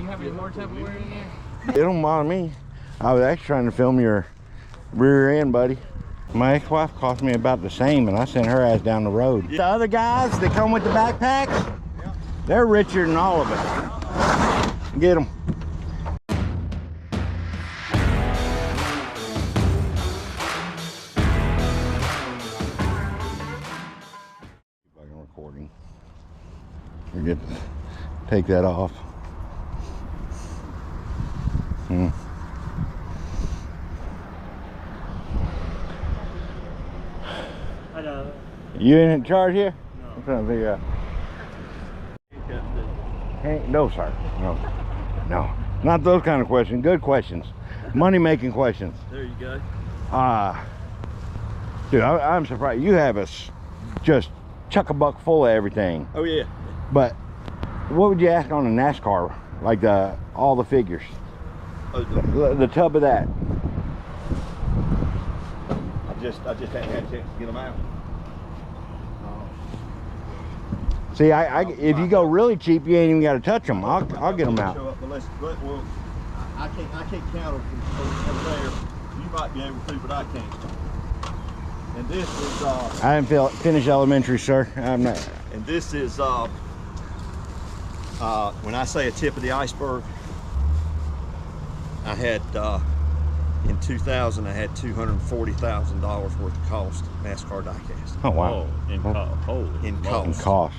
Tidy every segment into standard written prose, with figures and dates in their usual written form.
you have any more Tupperware in there? It don't bother me. I was actually trying to film your rear end, buddy. My ex-wife cost me about the same, and I sent her ass down the road. The other guys that come with the backpacks, they're richer than all of us. Get them. Fucking recording. Forget to take that off. You in charge here? No. I'm trying to figure out. No, sir. No. Not those kind of questions. Good questions. Money-making questions. There you go. Dude, I'm surprised. You have us just chuck-a-buck full of everything. Oh, yeah. But what would you ask on a NASCAR? Like all the figures? Oh, the tub of that. I just hadn't had a chance to get them out. See, if you go really cheap, you ain't even got to touch them. I'll get them out. Well, I can't count them from there. You might be able to, but I can't. And this is I haven't finished elementary, sir. I'm not. And this is when I say a tip of the iceberg, I had in 2000 I had $240,000 worth of cost NASCAR diecast. Oh wow! In cost.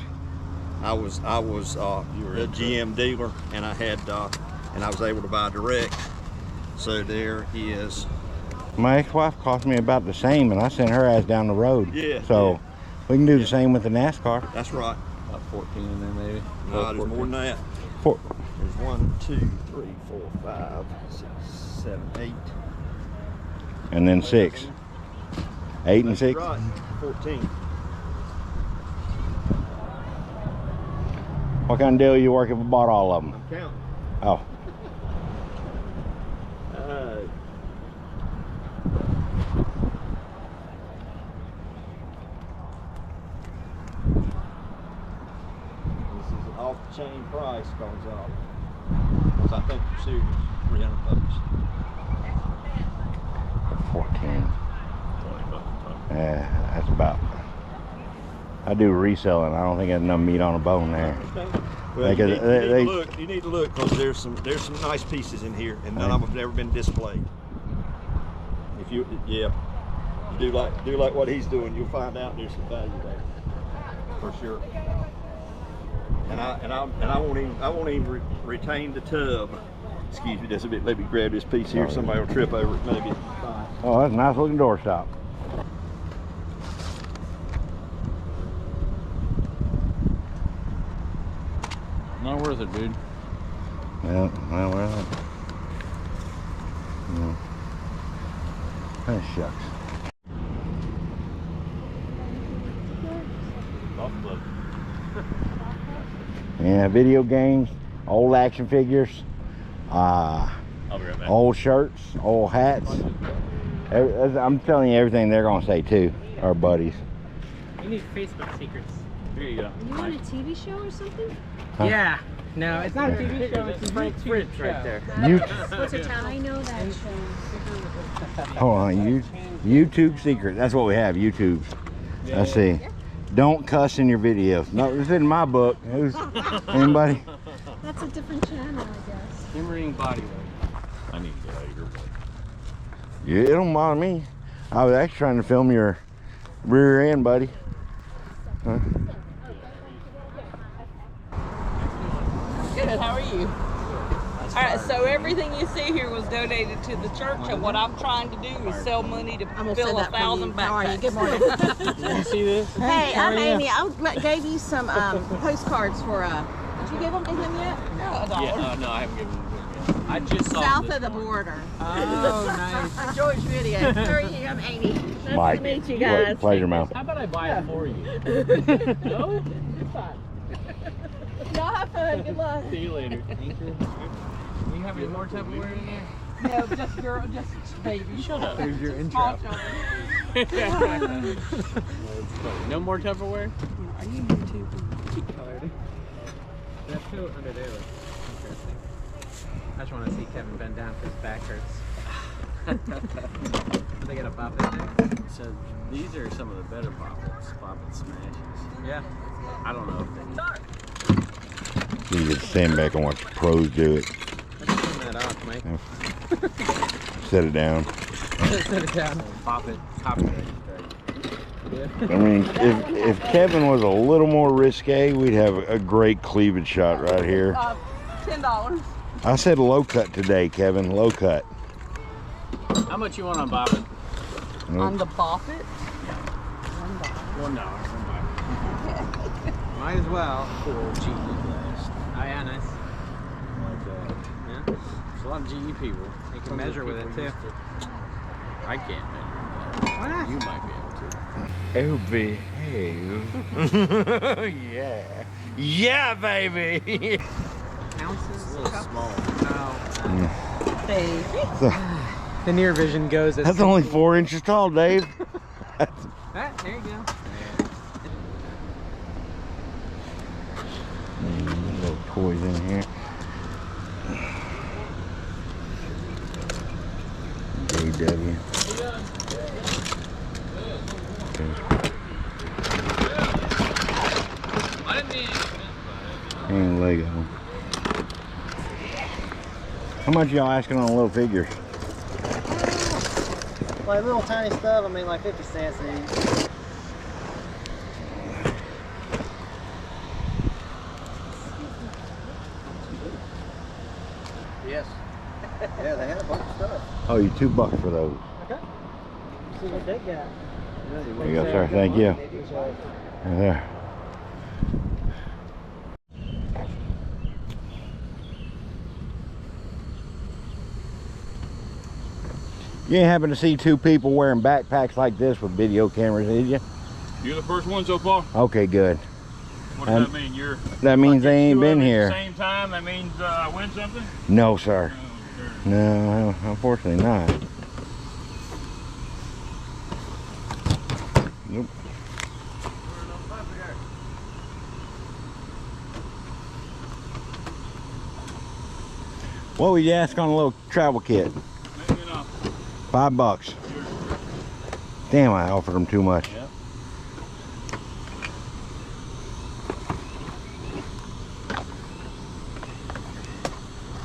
I was a GM dealer, and I had and I was able to buy direct. So there is. My ex-wife cost me about the same, and I sent her ass down the road. Yeah. So we can do the same with the NASCAR. That's right. About 14 in there, maybe. No, there's more than that. There's 1, 2, 3, 4, 5, 6, 7, 8. And then 6. 8 and 6? Right, 14. What kind of deal you work if we bought all of them? I'm counting. Oh. This is an off-the-chain price, because I think you're serious. 300 bucks. 14. Yeah, that's about. I do reselling. I don't think there's enough meat on a bone there. Well, you need to look because there's some nice pieces in here, and none of them have ever been displayed. If you do like what he's doing, you'll find out there's some value there for sure. And I won't even retain the tub. Excuse me, just a bit. Let me grab this piece here. Somebody will trip over it, maybe. Oh, that's a nice looking doorstop. Not worth it, dude. Well, not worth it. Oh, shucks. Yeah, video games, old action figures, I'll be right back. old shirts, old hats. I'm telling you everything they're gonna say too. Our buddies. We need Facebook secrets. Here you go. Are you on a TV show or something? Huh? Yeah. No, it's not a TV show. It's Frank Fritz right there. What's it town? I know that show. Hold on, YouTube secret. That's what we have. YouTube. Let's see. Don't cuss in your videos. No, it's in my book. Who's anybody? That's a different channel, I guess. Shimmering body weight. I need to get out of your way. Yeah, it don't bother me. I was actually trying to film your rear end, buddy. Huh? Good, how are you? All right, so everything you see here was donated to the church, and what I'm trying to do is sell money to fill 1,000 backpacks. How are you? Good morning. You see this? Hey, I'm Amy. I gave you some postcards for, did you give them to him yet? $1. Yeah, no, I haven't given them to him yet. I just saw South this of the border. Oh, nice. George video. How are you? I'm Amy. Nice Mike. to meet you guys. Pleasure, man. How about I buy it for you? No? You're fine. Y'all have fun. Good luck. See you later. You have any more Tupperware in there? No, just baby. Shut up. Here's your intro. No more Tupperware? Are you YouTube? That coat under there looks interesting. I just want to see Kevin bend down because his back hurts. They got a bop in there. So these are some of the better boppets, boppet smashes. Yeah. I don't know if You just stand back and watch the pros do it. Let's turn that off, Mike. Set it down. Set it down. they boppet copyright. I mean, if Kevin was a little more risque, we'd have a great cleavage shot right here. $10. I said low cut today, Kevin. Low cut. How much you want on boppet? On the boppet? $1. Might as well. Cool GE blast. Oh yeah, nice. Like that. Yeah. There's a lot of GE people. You can measure with it too. I can't measure with Why that. not? You might be able to. Oh, behave. Yeah. Yeah, baby. Ounces? It's a little cups? small. No. Baby. The near vision goes. As That's only 4 inches tall, Dave. Ah, there you go. Little toys in here. JW. And Lego. How much y'all asking on little figures? Like little tiny stuff, I mean like 50 cents each. Yes. Yeah, they had a bunch of stuff. Oh, you $2 for those. Okay. See what they got. There you go, sir. Thank you. Right there. You ain't happen to see 2 people wearing backpacks like this with video cameras, did you? You're the first one so far. Okay, good. What does that mean? You're. That means they ain't two of been them at here. the same time. That means I win something. No, sir. Oh, sure. No, unfortunately not. Nope. What would you ask on a little travel kit? Maybe enough. $5. Damn, I offered them too much. Yep.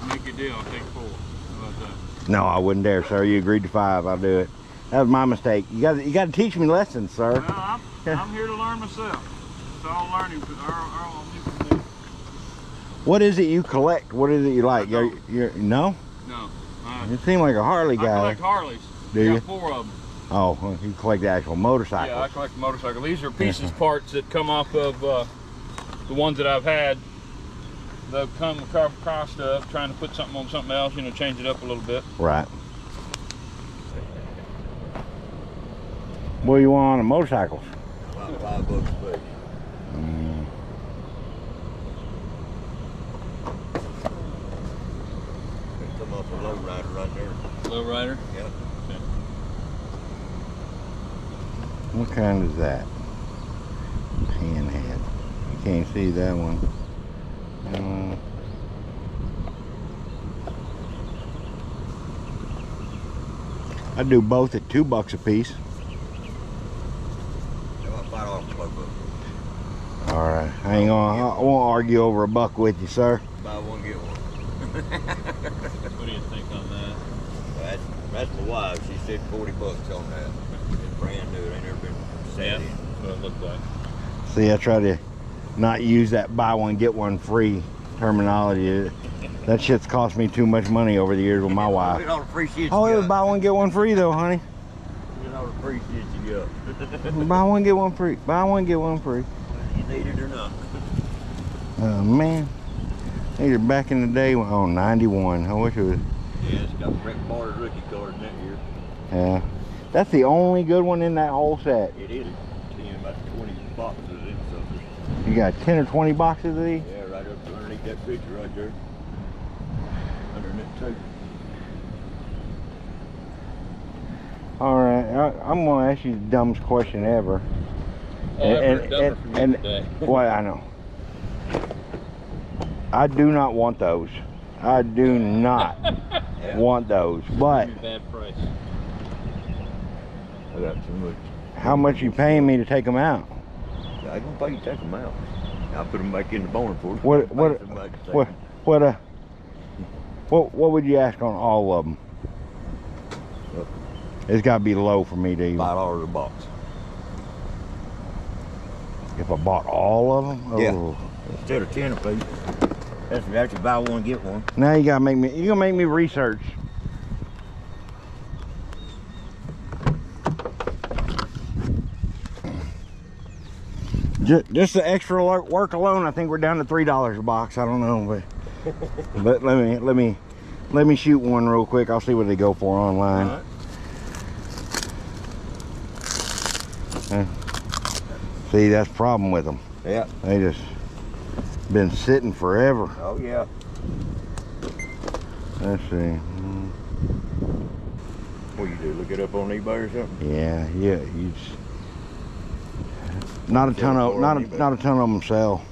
Make your deal. I'll take 4. How about that? No, I wouldn't dare, sir. You agreed to 5. I'll do it. That was my mistake. You got to teach me lessons, sir. Well, I'm here to learn myself. It's all learning. All new for me. What is it you collect? What is it you like? I don't. No? No. You seem like a Harley I guy. collect Harleys. Do I you? got 4 of them. Oh, well, you collect the actual motorcycles. Yeah, I collect motorcycles. These are pieces, parts that come off of the ones that I've had. They'll come across stuff, trying to put something on something else, you know, change it up a little bit. Right. What do you want on the motorcycles? About $5 a piece. Come off a low rider right there. Low rider? Yeah. Okay. What kind is that? Panhead. You can't see that one. I do both at $2 a piece. About $5 a book. All right, hang on. I won't argue over $1 with you, sir. Buy one, get one. What do you think on that? That's my wife. She said 40 bucks on that. It's brand new. It ain't never been sat in. That's what it looked like. See, I try to not use that buy one get one free terminology. That shit's cost me too much money over the years with my Look wife. at all the free shit Oh, you it was got. buy one get one free though, honey. Look at all the free shit you got. Buy one get one free. Buy one get one free. You need it or not. Oh man, these are back in the day. Oh, 91. I wish it was. Yeah, it's got Rick Barter's rookie card in that here. Yeah, that's the only good one in that whole set. It is. Seeing about 20 boxes in something. You got 10 or 20 boxes of these? Yeah, right up underneath that picture right there. Underneath too. All right, I'm gonna ask you the dumbest question ever. Today. Well, I know. I do not want those. I do not want those. But Bad price. I got too much. how much you paying me to take them out? I can pay you to take them out. I'll put them back in the barn for you. What would you ask on all of them? It's got to be low for me to even. $5 a box. If I bought all of them? Yeah. Oh. Instead of 10 a piece. That's if you actually buy one, get one. Now you gotta make me. You gonna make me research. Just the extra work alone, I think we're down to $3 a box. I don't know, but let me shoot one real quick. I'll see what they go for online. All right. See, that's the problem with them. Yeah. They just been sitting forever. Oh yeah. Let's see. What you do? Look it up on eBay or something? Yeah. You just, not a ton of them sell.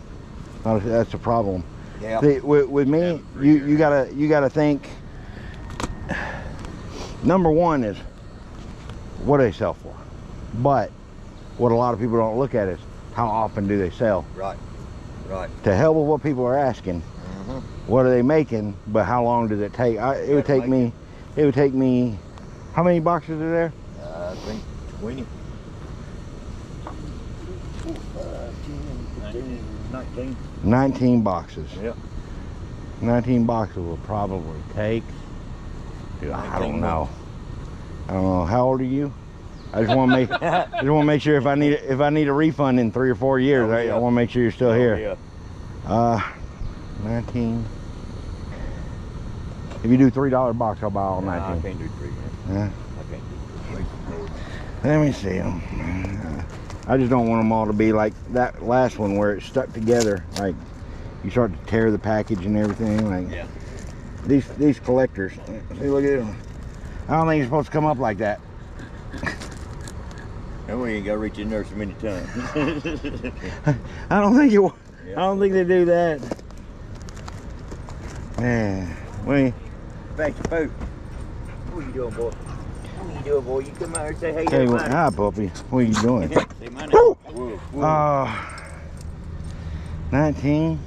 That's the problem. Yeah. See, with me, you gotta think. Number one is what do they sell for, but what a lot of people don't look at is how often do they sell. Right. Right. To hell with what people are asking. What are they making? But how long does it take? It would take me. How many boxes are there? I think 20. 19. 19 boxes. Yep. 19 boxes will probably take. Dude, I don't know. How old are you? I just want to make sure if I need a refund in 3 or 4 years, Oh, yeah. I want to make sure you're still here. Yeah. 19. If you do $3 box, I'll buy all 19. I can't do 3, man. Yeah. I can't do 3. Let me see them. I just don't want them all to be like that last one where it's stuck together. Like you start to tear the package and everything. Like Yeah. these collectors. See, look at them. I don't think you're supposed to come up like that. And we ain't got to reach in there so many times. I don't think you. I don't think they do that. Man, Back to food. What are you doing, boy? What are you doing, boy? You come out here and say, hey, hey, everybody. hi, puppy. What are you doing? Say my name. Whoa, whoa. 19.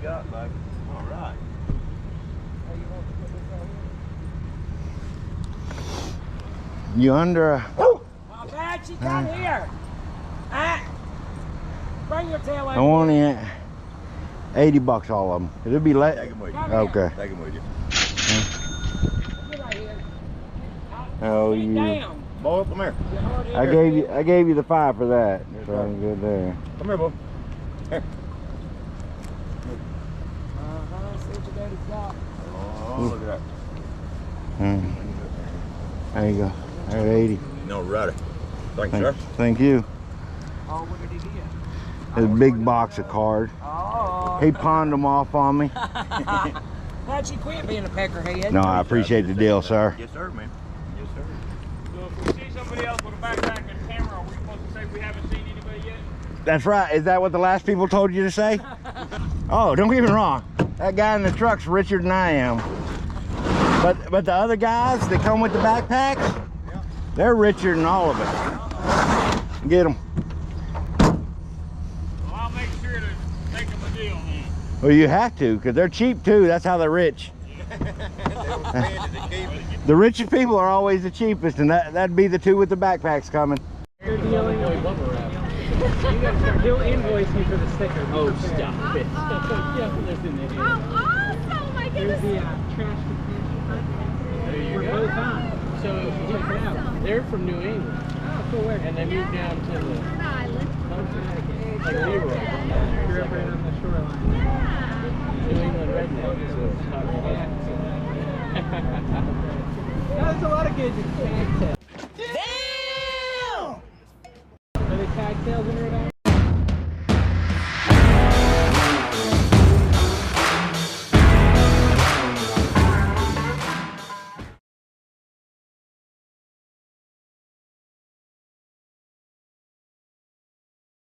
Got it, baby. All right. You under a... Oh, Dad, she come here. Bring your tail I over. want it. 80 bucks all of them. It'll be late. Take him with you. Okay. Take him with you. Get right here. Oh, Sit you. down. Boy, come here. You're hard I hitter. gave you the 5 for that. Yes, So sir. I'm good there. Come here, boy. Here. See what your daddy's got. Oh, look at that. There you go. There, 80. No, righty. Thank you, sir. Thank you. Oh, what did he get? It's a big box of cards. Oh. He pawned them off on me. How'd you quit being a peckerhead? No, I appreciate the deal, sir. Yes, sir, man. Yes, sir. So if we see somebody else with a backpack and a camera, are we supposed to say we haven't seen anybody yet? That's right. Is that what the last people told you to say? Oh, don't get me wrong. That guy in the truck's richer than I am. But the other guys that come with the backpacks, they're richer than all of us. Get them. Well, I'll make sure to make them a deal then. Well, you have to, because they're cheap too. That's how they're rich. The richest people are always the cheapest, and that'd be the two with the backpacks coming. You're dealing with he'll invoice you for the sticker. Oh, stop it. Oh, awesome! My There's goodness. the trash companion. We're both on. So check it out. They're from New England. Oh, cool. Where? And they moved down to the Island. like Leroy. Grew up right on the shoreline. Yeah. New England redneck. So it's not There's a lot of kids you can't tell. Damn! Are they tag tails in her at all?